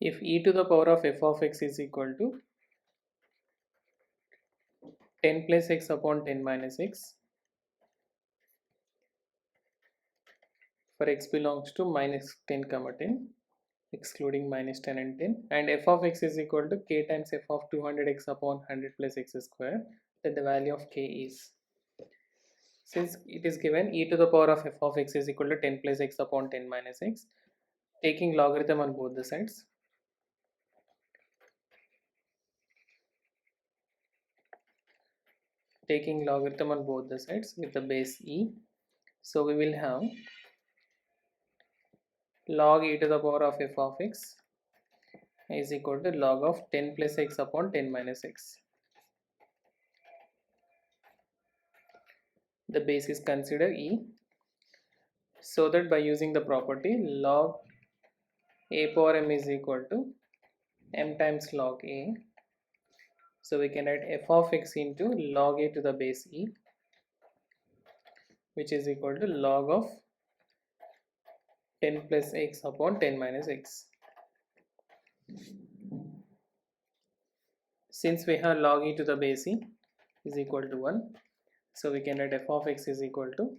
If e to the power of f of x is equal to 10 plus x upon 10 minus x for x belongs to minus 10 comma 10 excluding minus 10 and 10, and f of x is equal to k times f of 200x upon 100 plus x square, then the value of k is, since it is given e to the power of f of x is equal to 10 plus x upon 10 minus x, taking logarithm on both the sides, with the base e, so we will have log e to the power of f of x is equal to log of 10 plus x upon 10 minus x. The base is considered e, so that by using the property log a power m is equal to m times log a, so we can write f of x into log a to the base e, which is equal to log of 10 plus x upon 10 minus x. Since we have log e to the base e is equal to 1, so we can write f of x is equal to,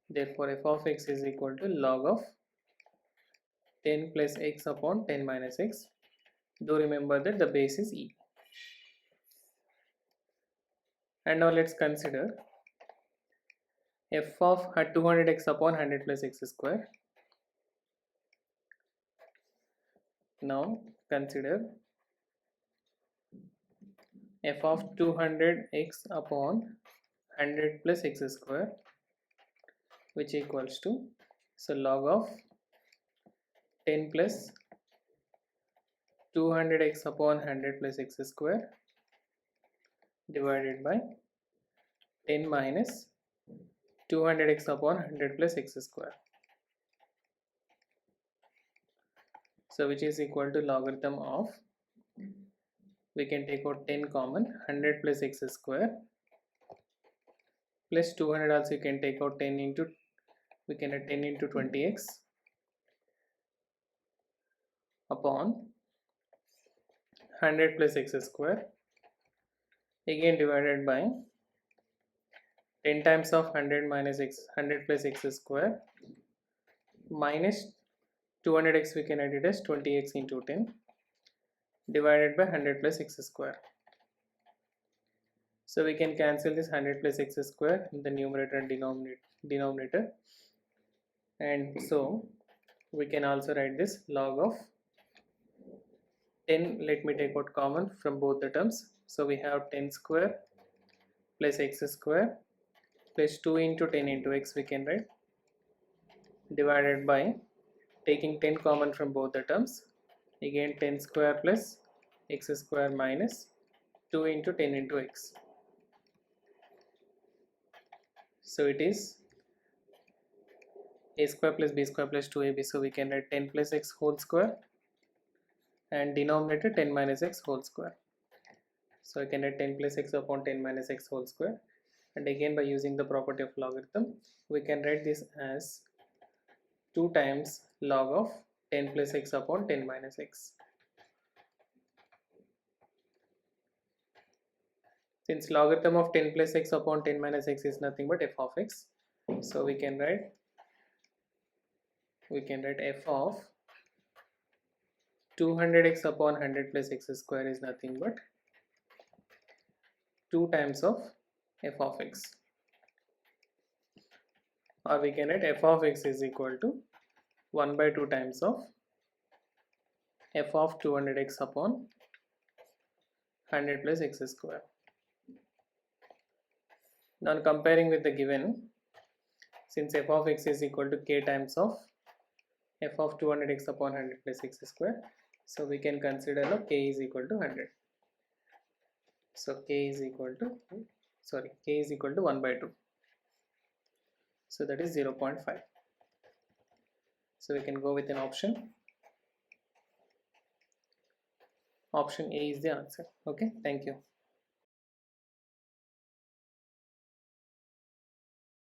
therefore f of x is equal to log of 10 plus x upon 10 minus x. Do remember that the base is e. And now let's consider f of 200x upon 100 plus x square. Now consider f of 200x upon 100 plus x square, which equals to, so log of 10 plus 200x upon 100 plus x square divided by 10 minus 200x upon 100 plus x square, so which is equal to logarithm of, we can take out 10 common, 100 plus x square plus 200 also you can take out 10 into, we can add 10 into 20x upon 100 plus x square, again divided by 10 times of 100 minus x, 100 plus x square minus 200x, we can write it as 20x into 10 divided by 100 plus x square. So we can cancel this 100 plus x square in the numerator and denominator, and so we can also write this log of 10, let me take out common from both the terms, so we have 10 square plus x square plus 2 into 10 into x, we can write, divided by taking 10 common from both the terms, again 10 square plus x square minus 2 into 10 into x, so it is a square plus b square plus 2ab, so we can write 10 plus x whole square and denominator 10 minus x whole square, so I can write 10 plus x upon 10 minus x whole square, and again by using the property of logarithm we can write this as 2 times log of 10 plus x upon 10 minus x. Since logarithm of 10 plus x upon 10 minus x is nothing but f of x, so we can write f of 200x upon 100 plus x square is nothing but 2 times of f of x, or we can write f of x is equal to 1 by 2 times of f of 200x upon 100 plus x square. Now comparing with the given, since f of x is equal to k times of f of 200x upon 100 plus x square, so we can consider now k is equal to 100. So k is equal to 1 by 2, so that is 0.5. So we can go with an option. Option A is the answer. Okay, thank you.